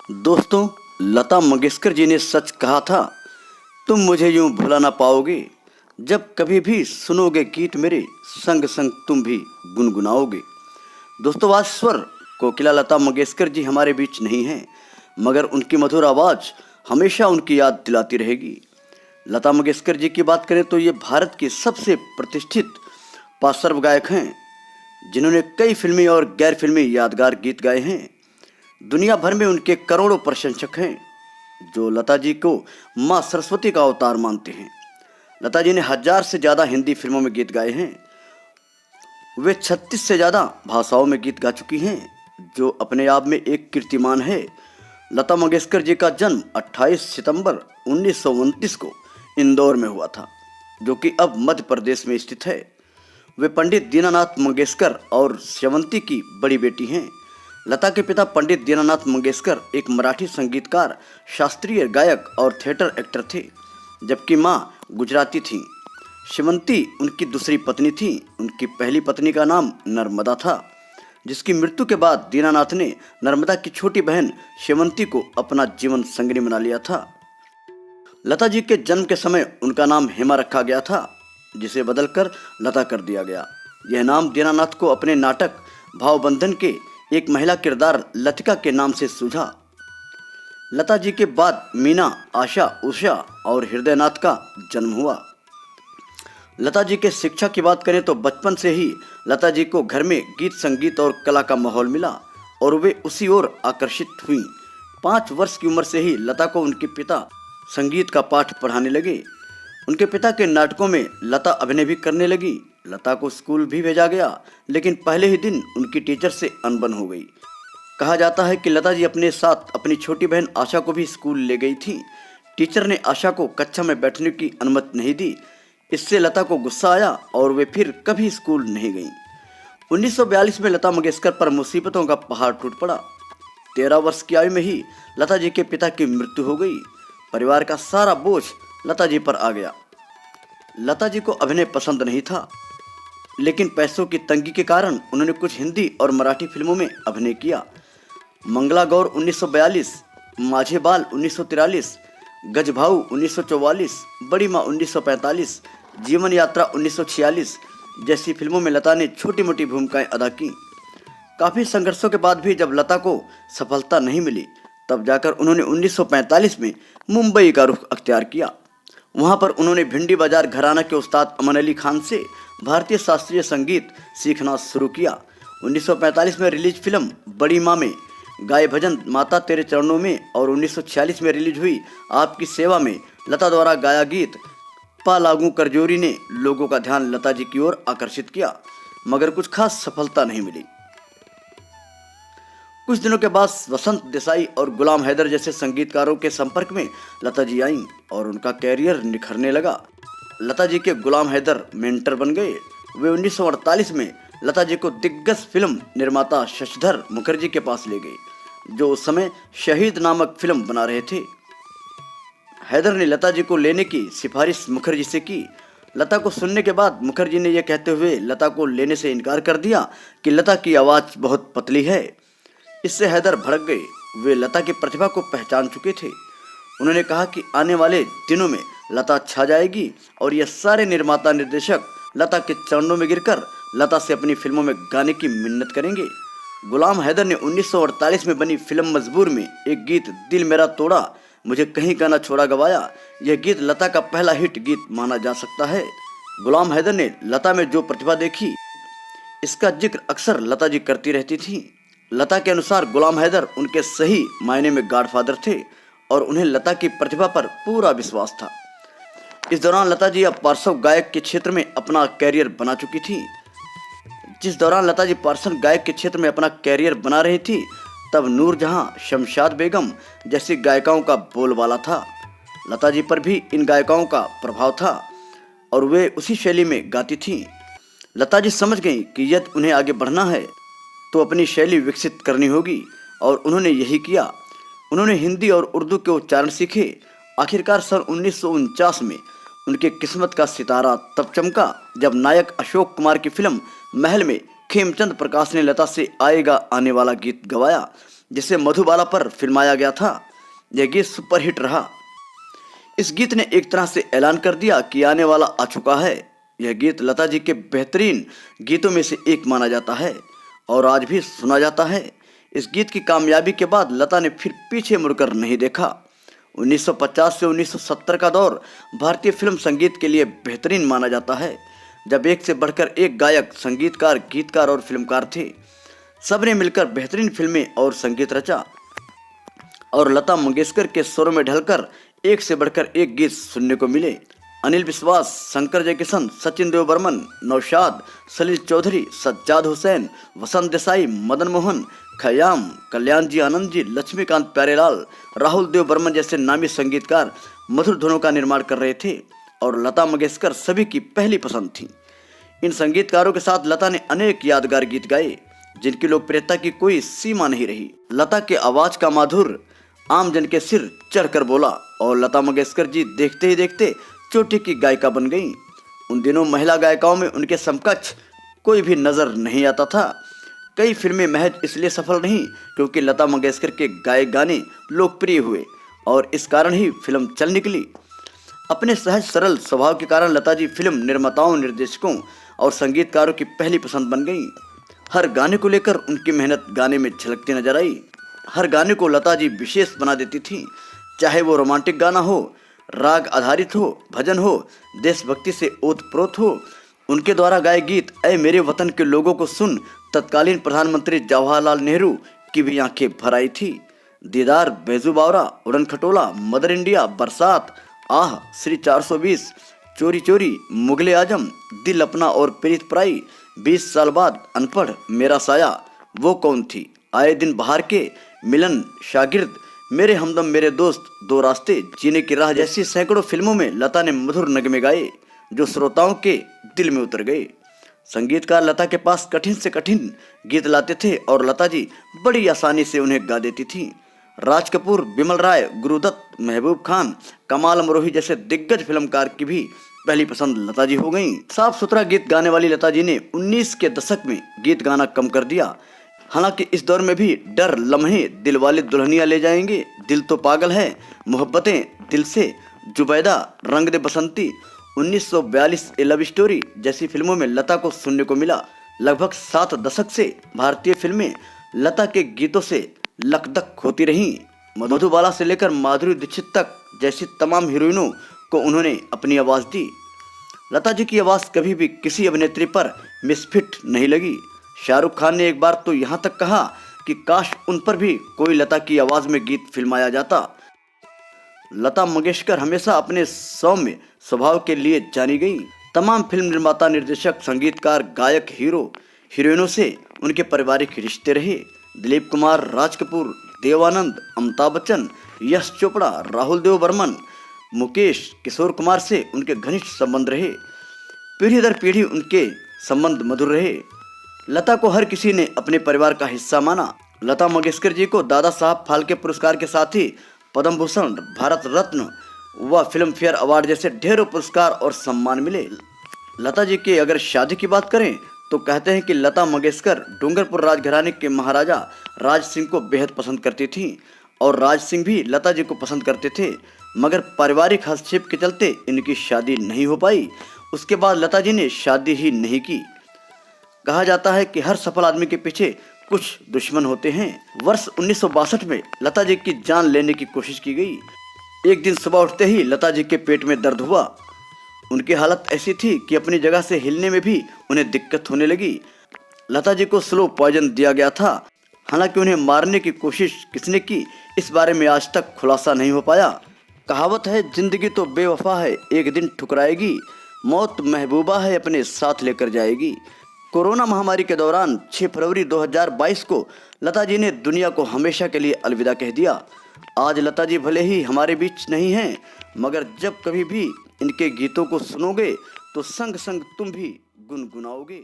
दोस्तों, लता मंगेशकर जी ने सच कहा था, तुम मुझे यूं भुला ना पाओगे। जब कभी भी सुनोगे गीत मेरे, संग संग तुम भी गुनगुनाओगे। दोस्तों, आज स्वर कोकिला लता मंगेशकर जी हमारे बीच नहीं हैं, मगर उनकी मधुर आवाज़ हमेशा उनकी याद दिलाती रहेगी। लता मंगेशकर जी की बात करें तो ये भारत की सबसे प्रतिष्ठित पार्श्व गायक हैं, जिन्होंने कई फिल्मी और गैर फिल्मी यादगार गीत गाए हैं। दुनिया भर में उनके करोड़ों प्रशंसक हैं, जो लता जी को माँ सरस्वती का अवतार मानते हैं। लता जी ने 1000 से ज़्यादा हिंदी फिल्मों में गीत गाए हैं। वे 36 से ज़्यादा भाषाओं में गीत गा चुकी हैं, जो अपने आप में एक कीर्तिमान है। लता मंगेशकर जी का जन्म 28 सितंबर 1929 को इंदौर में हुआ था, जो कि अब मध्य प्रदेश में स्थित है। वे पंडित दीनानाथ मंगेशकर और स्यवंती की बड़ी बेटी हैं। लता के पिता पंडित दीनानाथ मंगेशकर एक मराठी संगीतकार, शास्त्रीय गायक और थिएटर एक्टर थे, जबकि माँ गुजराती थीं। स्यवंती उनकी दूसरी पत्नी थी। उनकी पहली पत्नी का नाम नर्मदा था, जिसकी मृत्यु के बाद दीनानाथ ने नर्मदा की छोटी बहन स्यवंती को अपना जीवन संगिनी बना लिया था। लता जी के जन्म के समय उनका नाम हेमा रखा गया था, जिसे बदलकर लता कर दिया गया। यह नाम दीनानाथ को अपने नाटक भावबंधन के एक महिला किरदार लतिका के नाम से सूझा। लता जी के बाद मीना, आशा, उषा और हृदयनाथ का जन्म हुआ। लता जी के शिक्षा की बात करें तो बचपन से ही लता जी को घर में गीत, संगीत और कला का माहौल मिला और वे उसी ओर आकर्षित हुई। 5 वर्ष की उम्र से ही लता को उनके पिता संगीत का पाठ पढ़ाने लगे। उनके पिता के नाटकों में लता अभिनय भी करने लगी। लता को स्कूल भी भेजा गया, लेकिन पहले ही दिन उनकी टीचर से अनबन हो गई। कहा जाता है कि लता जी अपने साथ अपनी छोटी बहन आशा को भी स्कूल ले गई थी। टीचर ने आशा को कक्षा में बैठने की अनुमति नहीं दी। इससे लता को गुस्सा आया और वे फिर कभी स्कूल नहीं गईं। 1942 में लता मंगेशकर पर मुसीबतों का पहाड़ टूट पड़ा। 13 वर्ष की आयु में ही लता जी के पिता की मृत्यु हो गई। परिवार का सारा बोझ लता जी पर आ गया। लता जी को अभिनय पसंद नहीं था, लेकिन पैसों की तंगी के कारण उन्होंने कुछ हिंदी और मराठी फिल्मों में अभिनय किया। मंगला गौर 1942, माझे बाल 1943, गजभाऊ 1944, बड़ी माँ 1945, जीवन यात्रा 1946 जैसी फिल्मों में लता ने छोटी मोटी भूमिकाएं अदा की। काफ़ी संघर्षों के बाद भी जब लता को सफलता नहीं मिली, तब जाकर उन्होंने 1945 में मुंबई का रुख अख्तियार किया। वहाँ पर उन्होंने भिंडी बाजार घराना के उस्ताद अमन अली खान से भारतीय शास्त्रीय संगीत सीखना शुरू किया। 1945 में रिलीज फिल्म बड़ी माँ में गाए भजन माता तेरे चरणों में और 1946 में रिलीज हुई आपकी सेवा में लता द्वारा गाया गीत पा लागू करजोरी ने लोगों का ध्यान लता जी की ओर आकर्षित किया, मगर कुछ खास सफलता नहीं मिली। कुछ दिनों के बाद वसंत देसाई और गुलाम हैदर जैसे संगीतकारों के संपर्क में लता जी आईं और उनका कैरियर निखरने लगा। लता जी के गुलाम हैदर मेंटर बन गए। वे 1948 में लता जी को दिग्गज फिल्म निर्माता शशिधर मुखर्जी के पास ले गए, जो उस समय शहीद नामक फिल्म बना रहे थे। हैदर ने लता जी को लेने की सिफारिश मुखर्जी से की। लता को सुनने के बाद मुखर्जी ने यह कहते हुए लता को लेने से इनकार कर दिया कि लता की आवाज़ बहुत पतली है। इससे हैदर भड़क गए। वे लता की प्रतिभा को पहचान चुके थे। उन्होंने कहा कि आने वाले दिनों में लता छा जाएगी और यह सारे निर्माता निर्देशक लता के चरणों में गिरकर लता से अपनी फिल्मों में गाने की मिन्नत करेंगे। गुलाम हैदर ने 1948 में बनी फिल्म मजबूर में एक गीत दिल मेरा तोड़ा मुझे कहीं का ना छोड़ा गवाया। यह गीत लता का पहला हिट गीत माना जा सकता है। गुलाम हैदर ने लता में जो प्रतिभा देखी, इसका जिक्र अक्सर लता जी करती रहती थी। लता के अनुसार गुलाम हैदर उनके सही मायने में गॉडफादर थे और उन्हें लता की प्रतिभा पर पूरा विश्वास था। इस दौरान लता जी अब पार्श्व गायक के क्षेत्र में अपना कैरियर बना चुकी थी। जिस दौरान लता जी पार्श्व गायक के क्षेत्र में अपना कैरियर बना रही थी, तब नूरजहां, शमशाद बेगम जैसी गायिकाओं का बोलबाला था। लता जी पर भी इन गायिकाओं का प्रभाव था और वे उसी शैली में गाती थीं। लता जी समझ गईं कि यदि उन्हें आगे बढ़ना है तो अपनी शैली विकसित करनी होगी, और उन्होंने यही किया। उन्होंने हिंदी और उर्दू के उच्चारण सीखे। आखिरकार सन 1949 में उनके किस्मत का सितारा तब चमका जब नायक अशोक कुमार की फिल्म महल में खेमचंद प्रकाश ने लता से आएगा आने वाला गीत गवाया, जिसे मधुबाला पर फिल्माया गया था। यह गीत सुपरहिट रहा। इस गीत ने एक तरह से ऐलान कर दिया कि आने वाला आ चुका है। यह गीत लता जी के बेहतरीन गीतों में से एक माना जाता है और आज भी सुना जाता है। इस गीत की कामयाबी के बाद लता ने फिर पीछे मुड़कर नहीं देखा। 1950 से 1970 का दौर भारतीय फिल्म संगीत के लिए बेहतरीन माना जाता है, जब एक से बढ़कर एक गायक, संगीतकार, गीतकार और फिल्मकार थे। सबने मिलकर बेहतरीन फिल्में और संगीत रचा और लता मंगेशकर के स्वरों में ढलकर एक से बढ़कर एक गीत सुनने को मिले। अनिल विश्वास, शंकर जयकिशन, सचिन देव बर्मन, नौशाद, सलील चौधरी, सज्जाद हुसैन, वसंत देसाई, मदन मोहन, खयाम, कल्याण जी आनंद जी, लक्ष्मीकांत प्यारेलाल, राहुल देव बर्मन जैसे नामी संगीतकार मधुर धुनों का निर्माण कर रहे थे और लता मंगेशकर सभी की पहली पसंद थी। इन संगीतकारों के साथ लता ने अनेक यादगार गीत गाए जिनकी लोकप्रियता की कोई सीमा नहीं रही। लता के आवाज का माधुर आम जन के सिर चढ़कर बोला और लता मंगेशकर जी देखते ही देखते चोटी की गायिका बन गईं। उन दिनों महिला गायिकाओं में उनके समकक्ष कोई भी नजर नहीं आता था। कई फिल्में महज इसलिए सफल नहीं क्योंकि लता मंगेशकर के गाए गाने लोकप्रिय हुए और इस कारण ही फिल्म चल निकली। अपने सहज सरल स्वभाव के कारण लता जी फिल्म निर्माताओं, निर्देशकों और संगीतकारों की पहली पसंद बन गईं। हर गाने को लेकर उनकी मेहनत गाने में झलकती नजर आई। हर गाने को लता जी विशेष बना देती थी, चाहे वो रोमांटिक गाना हो, राग आधारित हो, भजन हो, देशभक्ति से ओतप्रोत हो। उनके द्वारा गाए गीत ऐ मेरे वतन के लोगों को सुन तत्कालीन प्रधानमंत्री जवाहरलाल नेहरू की भी आंखें भर आई थी। दीदार, बैजू बावरा, उड़न खटोला, मदर इंडिया, बरसात, आह, श्री 420, चोरी चोरी, मुगले आजम, दिल अपना और प्रीत पराई, 20 साल बाद, अनपढ़, मेरा साया, वो कौन थी, आए दिन बाहर के, मिलन, शागिर्द, मेरे हमदम मेरे दोस्त, दो रास्ते, जीने की राह जैसी सैकड़ों फिल्मों में लता ने मधुर नगमे गाए जो श्रोताओं के दिल में उतर गए। संगीतकार लता के पास कठिन से कठिन गीत लाते थे और लता जी बड़ी आसानी से उन्हें गा देती थी। राज कपूर, बिमल राय, गुरुदत्त, महबूब खान, कमाल अमरोही जैसे दिग्गज फिल्मकार की भी पहली पसंद लता जी हो गईं। साफ सुथरा गीत गाने वाली लता जी ने 19 के दशक में गीत गाना कम कर दिया। हालांकि इस दौर में भी डर, लम्हे, दिल वाले दुल्हनिया ले जाएंगे, दिल तो पागल है, मोहब्बतें, दिल से, जुबैदा, रंग दे बसंती, 1942, ए लव स्टोरी जैसी फिल्मों में लता को सुनने को मिला। लगभग 7 दशक से भारतीय फिल्में लता के गीतों से लकदक होती रहीं। मधुबाला से लेकर माधुरी दीक्षित तक जैसी तमाम हीरोइनों को उन्होंने अपनी आवाज दी। लता जी की आवाज कभी भी किसी अभिनेत्री पर मिसफिट नहीं लगी। शाहरुख खान ने एक बार तो यहाँ तक कहा कि काश उन पर भी कोई लता की आवाज में गीत फिल्माया जाता। लता मंगेशकर हमेशा अपने सौम्य स्वभाव के लिए जानी गई। तमाम फिल्म निर्माता, निर्देशक, संगीतकार, गायक, हीरो, हीरोइनों से उनके पारिवारिक रिश्ते रहे। दिलीप कुमार, राज कपूर, देवानंद, अमिताभ बच्चन, यश चोपड़ा, राहुल देव बर्मन, मुकेश, किशोर कुमार से उनके घनिष्ठ संबंध रहे। पीढ़ी दर पीढ़ी उनके संबंध मधुर रहे। लता को हर किसी ने अपने परिवार का हिस्सा माना। लता मंगेशकर जी को दादा साहब फाल्के पुरस्कार के साथ ही पद्म भूषण, भारत रत्न व फिल्म फेयर अवार्ड जैसे ढेरों पुरस्कार और सम्मान मिले। लता जी की अगर शादी की बात करें तो कहते हैं कि लता मंगेशकर डूंगरपुर राजघराने के महाराजा राज सिंह को बेहद पसंद करती थी और राज सिंह भी लता जी को पसंद करते थे, मगर पारिवारिक हस्तक्षेप के चलते इनकी शादी नहीं हो पाई। उसके बाद लता जी ने शादी ही नहीं की। कहा जाता है कि हर सफल आदमी के पीछे कुछ दुश्मन होते हैं। वर्ष 1962 में लता जी की जान लेने की कोशिश की गई। एक दिन सुबह उठते ही लता जी के पेट में दर्द हुआ। उनकी हालत ऐसी थी कि अपनी जगह से हिलने में भी उन्हें दिक्कत होने लगी। लता जी को स्लो पॉइजन दिया गया था। हालांकि उन्हें मारने की कोशिश किसने की, इस बारे में आज तक खुलासा नहीं हो पाया। कहावत है, जिंदगी तो बेवफा है, एक दिन ठुकराएगी, मौत महबूबा है, अपने साथ लेकर जाएगी। कोरोना महामारी के दौरान 6 फरवरी 2022 को लता जी ने दुनिया को हमेशा के लिए अलविदा कह दिया। आज लता जी भले ही हमारे बीच नहीं हैं, मगर जब कभी भी इनके गीतों को सुनोगे तो संग संग तुम भी गुनगुनाओगे।